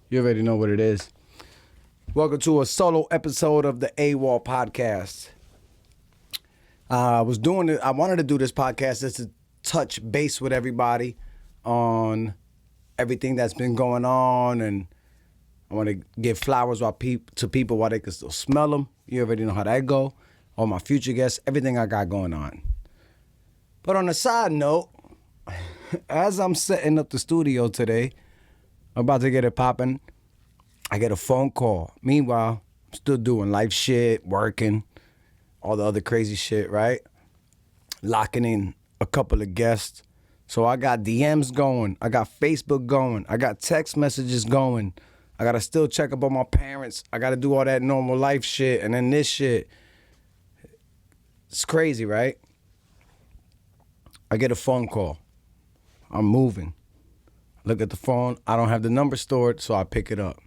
You already know what it is. Welcome to a solo episode of the AWOL podcast. I wanted to do this podcast just to touch base with everybody on everything that's been going on, and I want to give flowers to people while they can still smell them. You already know how that go. All my future guests, everything I got going on. But on a side note, as I'm setting up the studio today, I'm about to get it popping, I get a phone call. Meanwhile, I'm still doing life shit, working, all the other crazy shit, right? Locking in a couple of guests. So I got DMs going. I got Facebook going. I got text messages going. I got to still check up on my parents. I got to do all that normal life shit. And then this shit. It's crazy, right? I get a phone call. I'm moving. Look at the phone. I don't have the number stored, so I pick it up.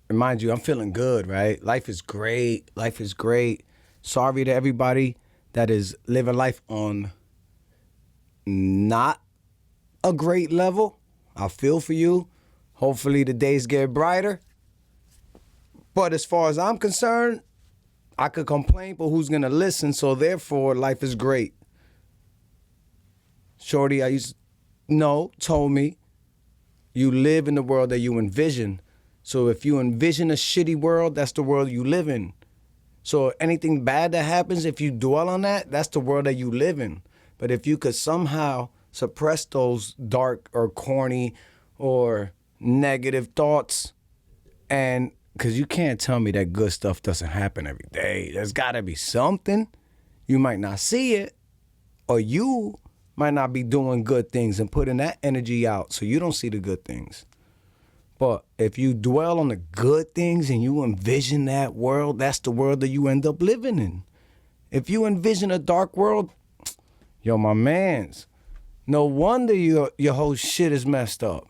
And mind you, I'm feeling good, right? Life is great. Life is great. Sorry to everybody that is living life on not a great level. I feel for you. Hopefully the days get brighter. But as far as I'm concerned, I could complain, but who's going to listen? So therefore, life is great. Shorty told me, you live in the world that you envision. So if you envision a shitty world, that's the world you live in. So anything bad that happens, if you dwell on that, that's the world that you live in. But if you could somehow suppress those dark or corny or negative thoughts, and because you can't tell me that good stuff doesn't happen every day. There's got to be something. You might not see it, or you might not be doing good things and putting that energy out so you don't see the good things. But if you dwell on the good things and you envision that world, that's the world that you end up living in. If you envision a dark world, yo, my mans, no wonder your whole shit is messed up.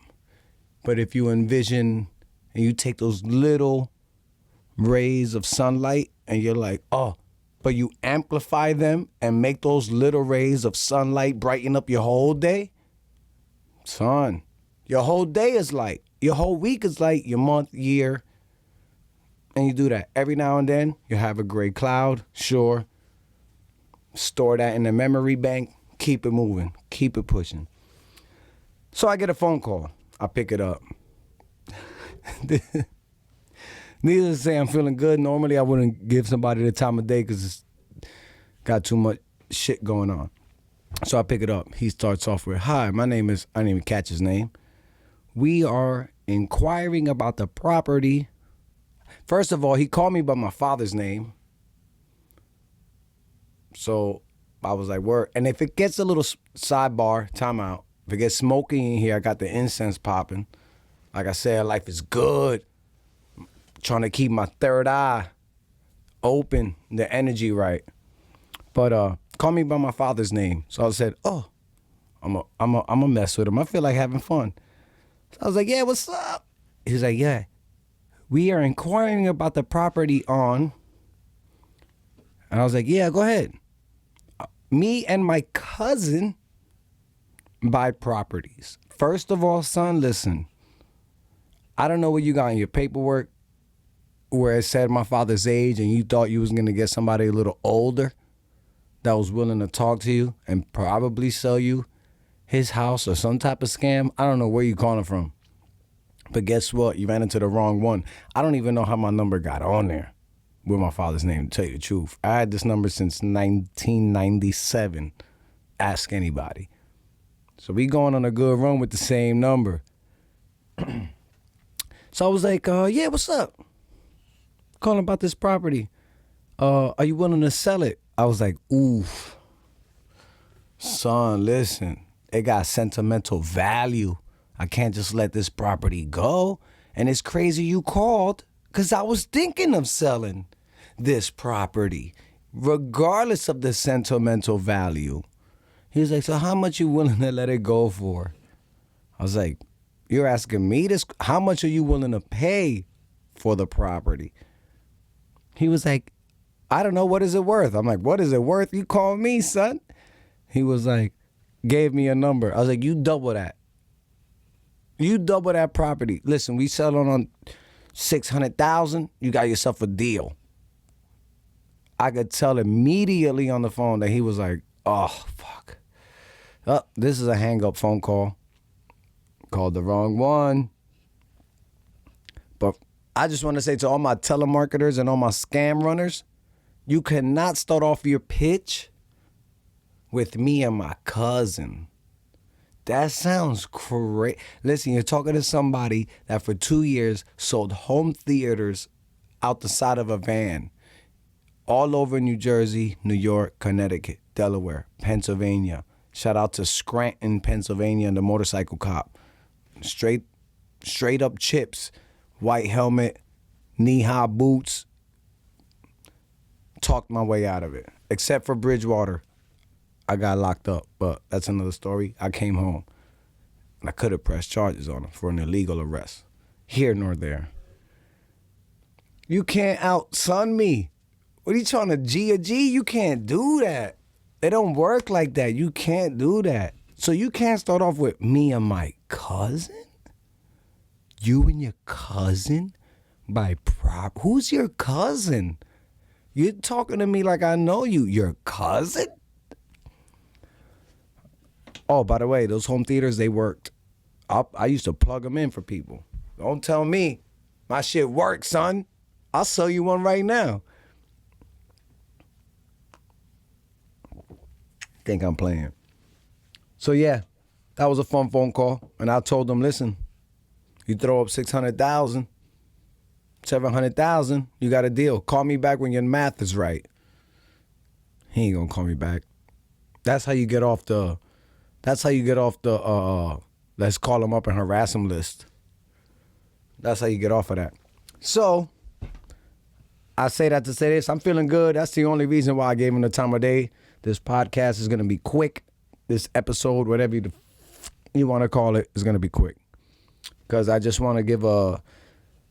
But if you envision and you take those little rays of sunlight and you're like, oh, but you amplify them and make those little rays of sunlight brighten up your whole day, son, your whole day is light. Your whole week is light, your month, year. And you do that. Every now and then, you have a gray cloud, sure. Store that in the memory bank. Keep it moving. Keep it pushing. So I get a phone call. I pick it up. Needless to say, I'm feeling good. Normally, I wouldn't give somebody the time of day because it's got too much shit going on. So I pick it up. He starts off with, hi, my name is, I didn't even catch his name. We are inquiring about the property. First of all, he called me by my father's name. So I was like, word. And if it gets a little sidebar, time out. If it gets smoky in here, I got the incense popping. Like I said, life is good. Trying to keep my third eye open, the energy right. But call me by my father's name. So I said, oh, I'm a mess with him. I feel like having fun. So I was like, yeah, what's up? He's like, yeah, we are inquiring about the property on. And I was like, yeah, go ahead. Me and my cousin buy properties. First of all, son, listen. I don't know what you got in your paperwork where it said my father's age and you thought you was going to get somebody a little older that was willing to talk to you and probably sell you his house or some type of scam. I don't know where you calling from. But guess what? You ran into the wrong one. I don't even know how my number got on there with my father's name, to tell you the truth. I had this number since 1997. Ask anybody. So we going on a good run with the same number. So I was like, yeah, what's up? Calling about this property. Are you willing to sell it? I was like, oof. Son, listen. It got sentimental value. I can't just let this property go. And it's crazy you called because I was thinking of selling this property regardless of the sentimental value. He was like, so how much you willing to let it go for? I was like, you're asking me this? How much are you willing to pay for the property? He was like, I don't know, what is it worth? I'm like, what is it worth? You call me, son. He was like, gave me a number. I was like, you double that. You double that property. Listen, we sell it on 600,000. You got yourself a deal. I could tell immediately on the phone that he was like, oh, fuck. Oh, this is a hang-up phone call. Called the wrong one. But I just want to say to all my telemarketers and all my scam runners, you cannot start off your pitch with me and my cousin. That sounds crazy. Listen, you're talking to somebody that for 2 years sold home theaters out the side of a van all over New Jersey, New York, Connecticut, Delaware, Pennsylvania. Shout out to Scranton, Pennsylvania, and the motorcycle cop. Straight up chips, white helmet, knee-high boots. Talked my way out of it. Except for Bridgewater. I got locked up, but that's another story. I came home, and I could have pressed charges on him for an illegal arrest. Here nor there. You can't out-son me. What are you trying to G a G? You can't do that. It don't work like that. You can't do that. So you can't start off with me and my cousin? You and your cousin? Who's your cousin? You're talking to me like I know you. Your cousin? Oh, by the way, those home theaters, they worked. I used to plug them in for people. Don't tell me. My shit works, son. I'll sell you one right now. Think I'm playing. So yeah, that was a fun phone call. And I told them, listen, you throw up 600,000, 700,000, you got a deal. Call me back when your math is right. He ain't gonna call me back. That's how you get off the let's call him up and harass him list. That's how you get off of that. So, I say that to say this. I'm feeling good. That's the only reason why I gave him the time of day. This podcast is going to be quick. This episode, whatever you want to call it, is going to be quick. Because I just want to give a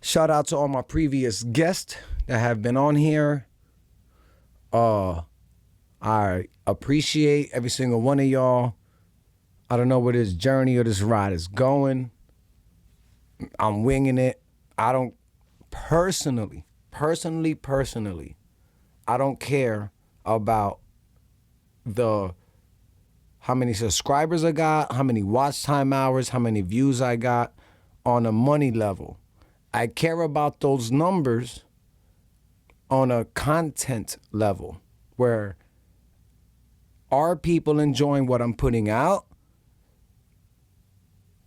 shout out to all my previous guests that have been on here. I appreciate every single one of y'all. I don't know where this journey or this ride is going. I'm winging it. I don't personally, I don't care about how many subscribers I got, how many watch time hours, how many views I got on a money level. I care about those numbers on a content level where are people enjoying what I'm putting out?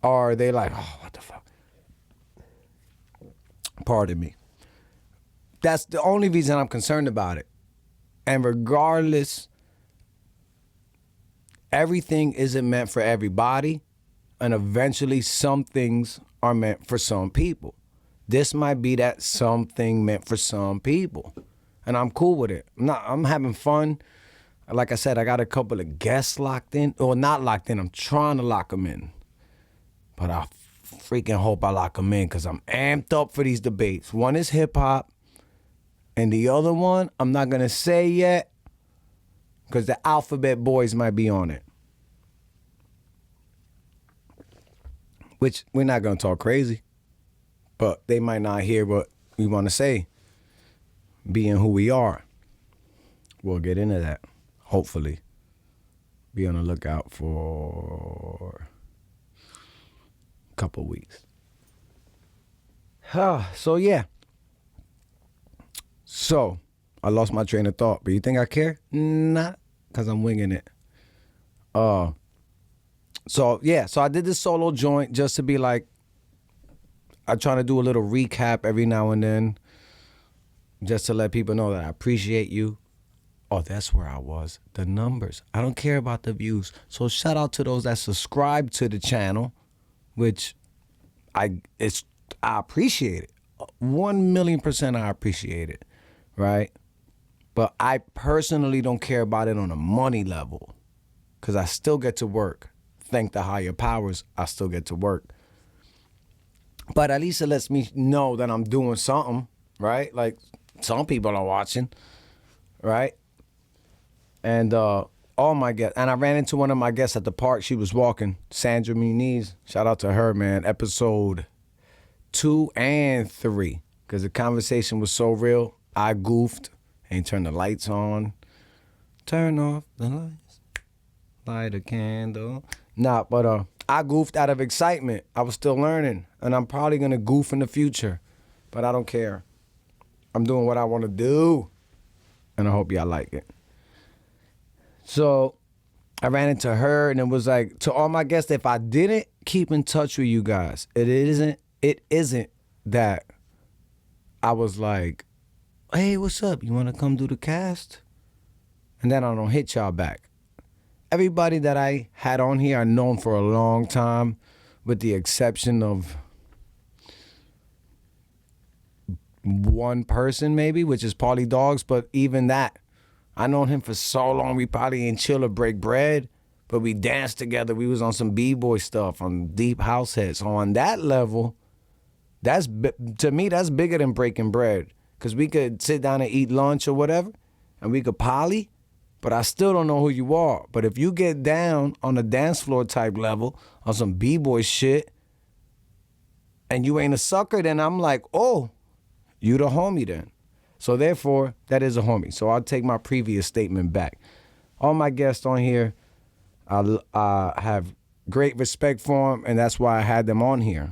Or are they like, oh, what the fuck? Pardon me. That's the only reason I'm concerned about it. And regardless, everything isn't meant for everybody. And eventually some things are meant for some people. This might be that something meant for some people. And I'm cool with it. I'm having fun. Like I said, I got a couple of guests locked in. Or not locked in. I'm trying to lock them in. But I freaking hope I lock them in because I'm amped up for these debates. One is hip-hop. And the other one, I'm not going to say yet because the Alphabet Boys might be on it. Which we're not going to talk crazy. But they might not hear what we want to say. Being who we are. We'll get into that. Hopefully. Be on the lookout for a couple weeks. So yeah. So, I lost my train of thought. But you think I care? Not because I'm winging it. So I did this solo joint just to be like, I try to do a little recap every now and then. Just to let people know that I appreciate you. Oh, that's where I was. The numbers. I don't care about the views. So shout out to those that subscribe to the channel, which I appreciate it. 1,000,000% I appreciate it. Right? But I personally don't care about it on a money level because I still get to work. Thank the higher powers, I still get to work. But at least it lets me know that I'm doing something, right? Like some people are watching, right? And all my guests. And I ran into one of my guests at the park. She was walking. Sandra Muniz. Shout out to her, man. Episode 2 and 3. Because the conversation was so real. I goofed. Ain't turned the lights on. Turn off the lights. Light a candle. Nah, but I goofed out of excitement. I was still learning. And I'm probably going to goof in the future. But I don't care. I'm doing what I want to do. And I hope y'all like it. So I ran into her, and it was like, to all my guests, if I didn't keep in touch with you guys, it isn't that I was like, hey, what's up? You want to come do the cast? And then I don't hit y'all back. Everybody that I had on here, I've known for a long time, with the exception of one person maybe, which is Paulie Dogs, but even that, I known him for so long, we probably ain't chill or break bread, but we danced together. We was on some B-boy stuff, on deep house heads. So on that level, to me, that's bigger than breaking bread. Because we could sit down and eat lunch or whatever, and we could poly, but I still don't know who you are. But if you get down on a dance floor type level, on some B-boy shit, and you ain't a sucker, then I'm like, oh, you the homie then. So therefore, that is a homie. So I'll take my previous statement back. All my guests on here, I have great respect for them, and that's why I had them on here.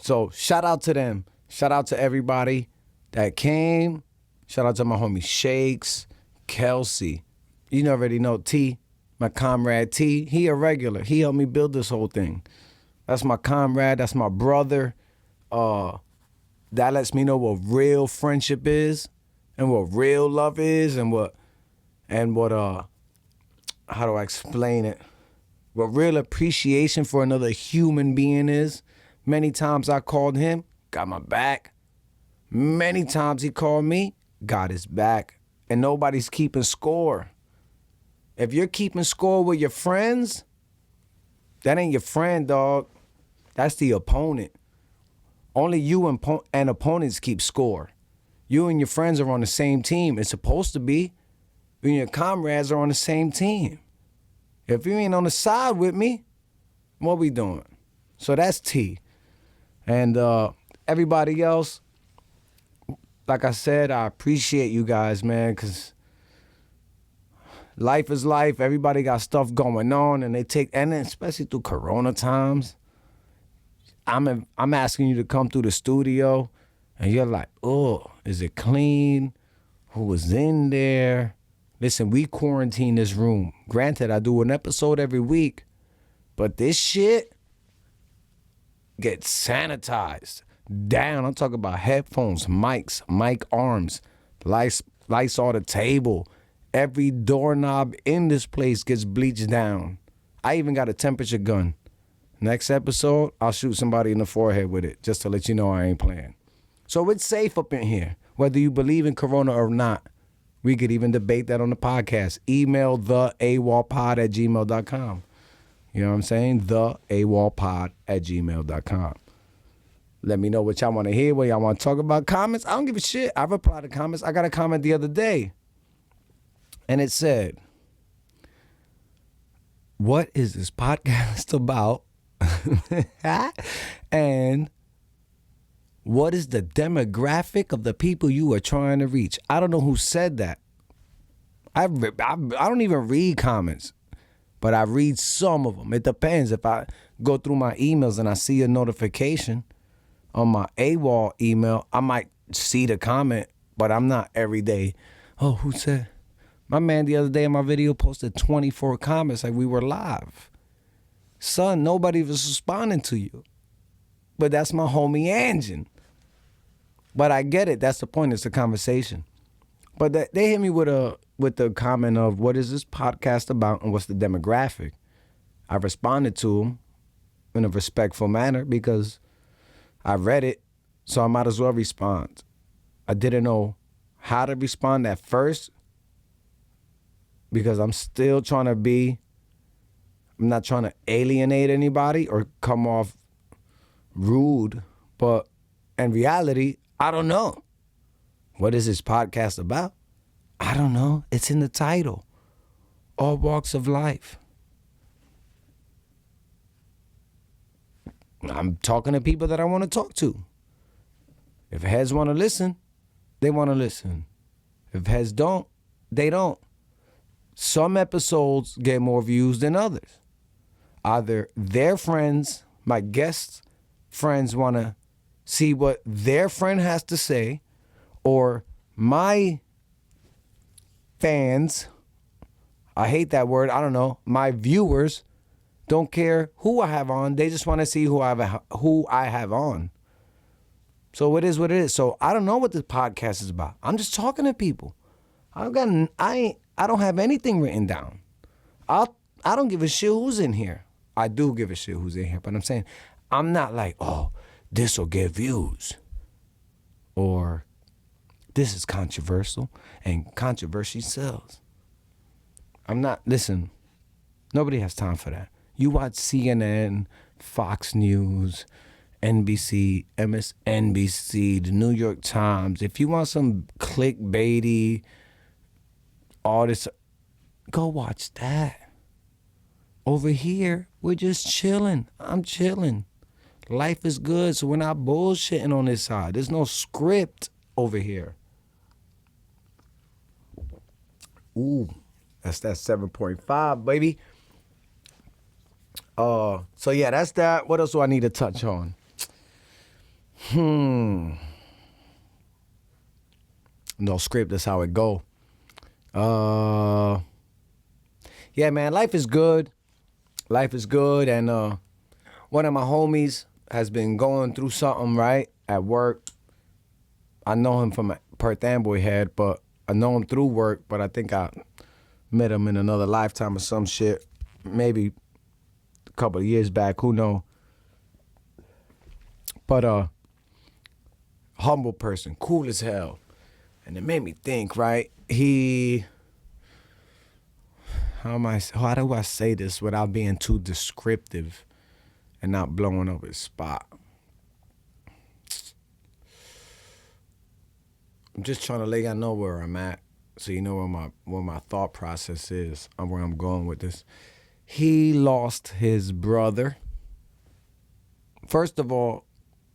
So shout out to them. Shout out to everybody that came. Shout out to my homie Shakes, Kelsey. You already know T, my comrade T. He a regular. He helped me build this whole thing. That's my comrade. That's my brother. That lets me know what real friendship is and what real love is and what how do I explain it? What real appreciation for another human being is. Many times I called him, got my back. Many times he called me, got his back. And nobody's keeping score. If you're keeping score with your friends, that ain't your friend, dog. That's the opponent. Only you and opponents keep score. You and your friends are on the same team. It's supposed to be. You and your comrades are on the same team. If you ain't on the side with me, what we doing? So that's T. And everybody else, like I said, I appreciate you guys, man, because life is life. Everybody got stuff going on, and and especially through Corona times, I'm asking you to come through the studio, and you're like, oh, is it clean? Who was in there? Listen, we quarantine this room. Granted, I do an episode every week, but this shit gets sanitized down. I'm talking about headphones, mics, mic arms, lights on the table. Every doorknob in this place gets bleached down. I even got a temperature gun. Next episode, I'll shoot somebody in the forehead with it, just to let you know I ain't playing. So it's safe up in here, whether you believe in Corona or not. We could even debate that on the podcast. Email theawolpod@gmail.com. You know what I'm saying? theawolpod@gmail.com. Let me know what y'all want to hear, what y'all want to talk about. Comments, I don't give a shit. I reply to comments. I got a comment the other day, and it said, what is this podcast about? And what is the demographic of the people you are trying to reach? I don't know who said that. I don't even read comments, but I read some of them. It depends. If I go through my emails and I see a notification on my AWOL email, I might see the comment, but I'm not every day. Oh, who said? My man the other day in my video posted 24 comments like we were live. Son, nobody was responding to you. But that's my homie Anjan. But I get it. That's the point. It's a conversation. But they hit me with the comment of, what is this podcast about and what's the demographic? I responded to them in a respectful manner because I read it, so I might as well respond. I didn't know how to respond at first because I'm still trying to I'm not trying to alienate anybody or come off rude, but in reality, I don't know. What is this podcast about? I don't know. It's in the title. All walks of life. I'm talking to people that I want to talk to. If heads want to listen, they want to listen. If heads don't, they don't. Some episodes get more views than others. Either their friends, my guests' friends, want to see what their friend has to say, or my fans, I hate that word, I don't know, my viewers don't care who I have on. They just want to see who I have on. So it is what it is. So I don't know what this podcast is about. I'm just talking to people. I don't have anything written down. I don't give a shit who's in here. I do give a shit who's in here, but I'm saying I'm not like, oh, this will get views, or this is controversial and controversy sells. I'm not. Listen, nobody has time for that. You watch CNN, Fox News, NBC, MSNBC, the New York Times. If you want some clickbaity, all this, go watch that. Over here, we're just chilling. I'm chilling. Life is good, so we're not bullshitting on this side. There's no script over here. Ooh, that's that 7.5, baby. So yeah, that's that. What else do I need to touch on? No script, that's how it go. Yeah, man, life is good. Life is good, and one of my homies has been going through something, right, at work. I know him from Perth Amboy Head, but I know him through work, but I think I met him in another lifetime or some shit. Maybe a couple of years back, who knows? But humble person, cool as hell. And it made me think, right? How do I say this without being too descriptive and not blowing up his spot? I'm just trying to let y'all know where I'm at, so you know where my thought process is and where I'm going with this. He lost his brother. First of all,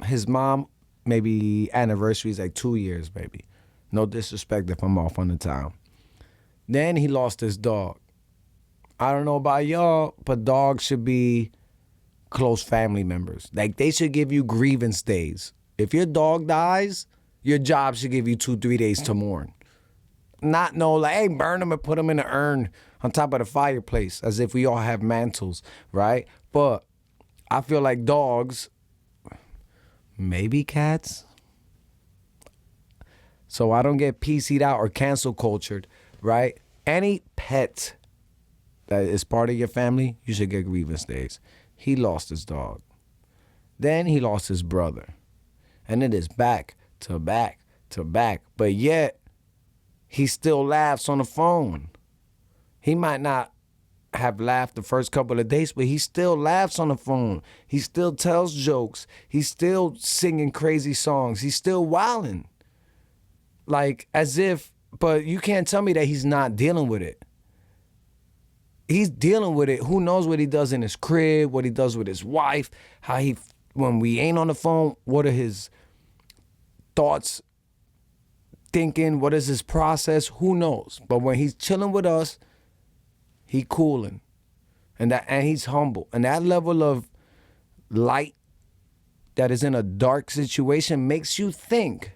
his mom, maybe anniversary is like 2 years, baby. No disrespect if I'm off on the time. Then he lost his dog. I don't know about y'all, but dogs should be close family members. Like, they should give you grievance days. If your dog dies, your job should give you 2-3 days to mourn. Not no like, hey, burn him and put him in an urn on top of the fireplace, as if we all have mantles, right? But I feel like dogs, maybe cats. So I don't get PC'd out or cancel cultured, right? Any pet that is part of your family, you should get grievance days. He lost his dog. Then he lost his brother. And it is back to back to back. But yet, he still laughs on the phone. He might not have laughed the first couple of days, but he still laughs on the phone. He still tells jokes. He's still singing crazy songs. He's still wilding. Like, as if, but you can't tell me that he's not dealing with it. He's dealing with it. Who knows what he does in his crib, what he does with his wife, how he, when we ain't on the phone, what are his thoughts, thinking, what is his process, who knows? But when he's chilling with us, he cooling. And he's humble. And that level of light that is in a dark situation makes you think.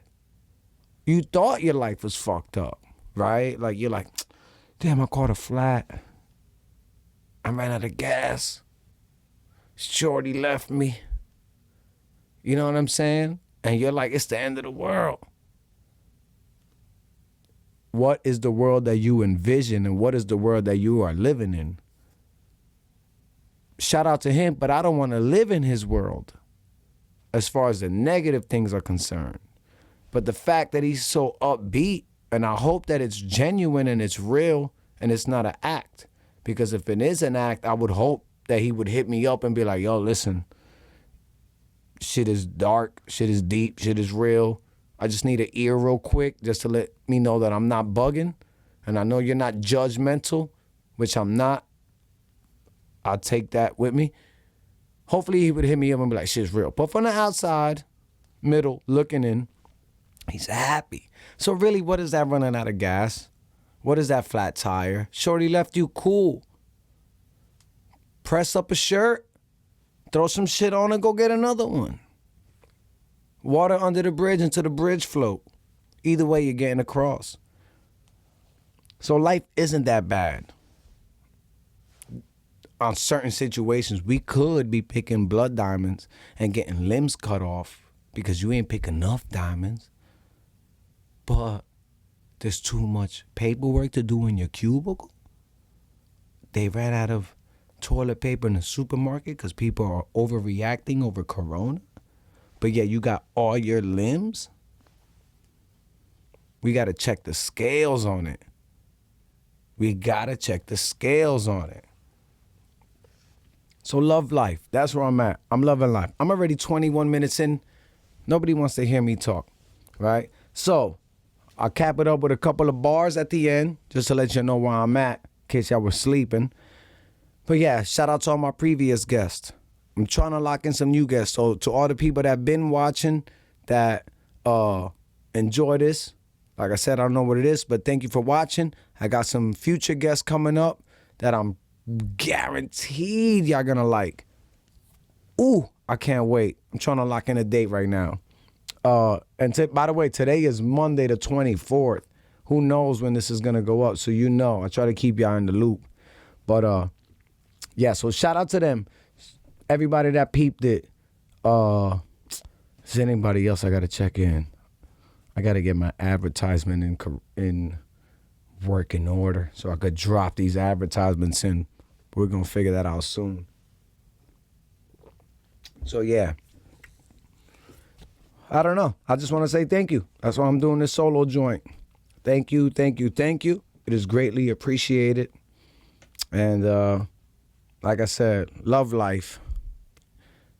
You thought your life was fucked up, right? Like, you're like, damn, I caught a flat. I ran out of gas. Shorty left me. You know what I'm saying? And you're like, it's the end of the world. What is the world that you envision, and what is the world that you are living in? Shout out to him, but I don't want to live in his world as far as the negative things are concerned. But the fact that he's so upbeat, and I hope that it's genuine and it's real and it's not an act. Because if it is an act, I would hope that he would hit me up and be like, yo, listen, shit is dark, shit is deep, shit is real. I just need an ear real quick just to let me know that I'm not bugging. and I know you're not judgmental, which I'm not. I'll take that with me. Hopefully he would hit me up and be like, shit's real. But from the outside, middle, looking in, he's happy. So really, what is that running out of gas? What is that flat tire? Shorty left you cool. Press up a shirt, throw some shit on and go get another one. Water under the bridge until the bridge float. Either way, you're getting across. So life isn't that bad. On certain situations, we could be picking blood diamonds and getting limbs cut off because you ain't pick enough diamonds. But there's too much paperwork to do in your cubicle. They ran out of toilet paper in the supermarket because people are overreacting over corona. But yeah, you got all your limbs. We got to check the scales on it. We got to check the scales on it. So love life. That's where I'm at. I'm loving life. I'm already 21 minutes in. Nobody wants to hear me talk, right? So I'll cap it up with a couple of bars at the end, just to let you know where I'm at, in case y'all were sleeping. But yeah, shout out to all my previous guests. I'm trying to lock in some new guests. So to all the people that have been watching, that enjoy this, like I said, I don't know what it is, but thank you for watching. I got some future guests coming up that I'm guaranteed y'all gonna like. Ooh, I can't wait. I'm trying to lock in a date right now. And by the way, today is Monday the 24th. Who knows when this is gonna go up? So you know, I try to keep y'all in the loop. But yeah, so shout out to them. Everybody that peeped it. Is anybody else I gotta check in? I gotta get my advertisement in working order so I could drop these advertisements in. We're gonna figure that out soon. So yeah, I don't know. I just want to say thank you. That's why I'm doing this solo joint. Thank you, thank you, thank you. It is greatly appreciated. And like I said, love life.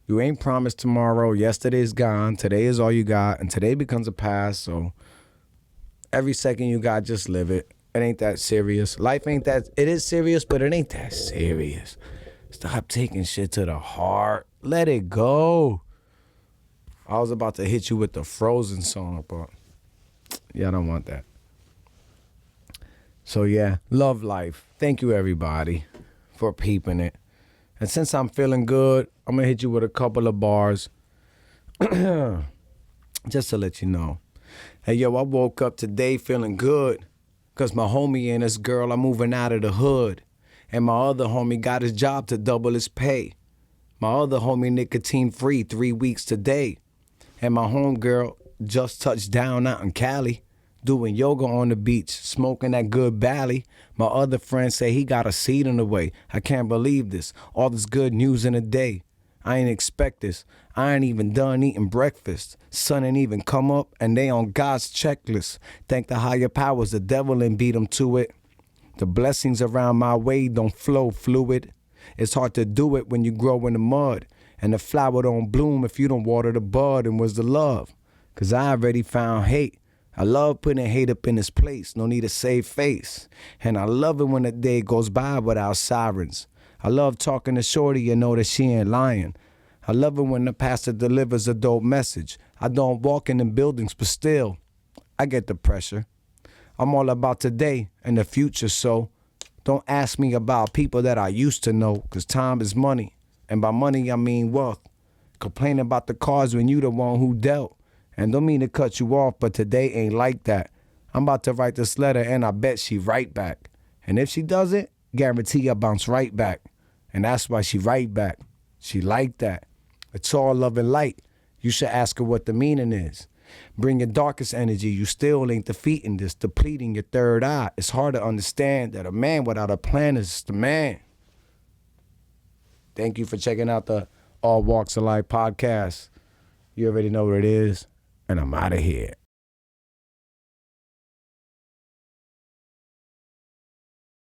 You ain't promised tomorrow. Yesterday's gone. Today is all you got, and today becomes a past. So every second you got, just live it. It ain't that serious. Life ain't that. It is serious, but it ain't that serious. Stop taking shit to the heart. Let it go. I was about to hit you with the Frozen song, but yeah, I don't want that. So yeah, love life. Thank you everybody for peeping it. And since I'm feeling good, I'm gonna hit you with a couple of bars just to let you know. Hey yo, I woke up today feeling good because my homie and his girl are moving out of the hood. And my other homie got his job to double his pay. My other homie nicotine free 3 weeks today. And my homegirl just touched down out in Cali, doing yoga on the beach, smoking that good Bally. My other friend say he got a seed in the way. I can't believe this. All this good news in a day. I ain't expect this. I ain't even done eating breakfast. Sun ain't even come up and they on God's checklist. Thank the higher powers, the devil and beat them to it. The blessings around my way don't flow fluid. It's hard to do it when you grow in the mud. And the flower don't bloom if you don't water the bud. And where's the love? Cause I already found hate. I love putting hate up in its place. No need to save face. And I love it when a day goes by without sirens. I love talking to Shorty and know that she ain't lying. I love it when the pastor delivers a dope message. I don't walk in the buildings, but still, I get the pressure. I'm all about today and the future, so don't ask me about people that I used to know, cause time is money. And by money, I mean wealth. Complain about the cards when you the one who dealt. And don't mean to cut you off, but today ain't like that. I'm about to write this letter and I bet she write back. And if she doesn't, guarantee I bounce right back. And that's why she write back. She like that. It's all love and light. You should ask her what the meaning is. Bring your darkest energy. You still ain't defeating this, depleting your third eye. It's hard to understand that a man without a plan is the man. Thank you for checking out the All Walks of Life podcast. You already know what it is, and I'm out of here.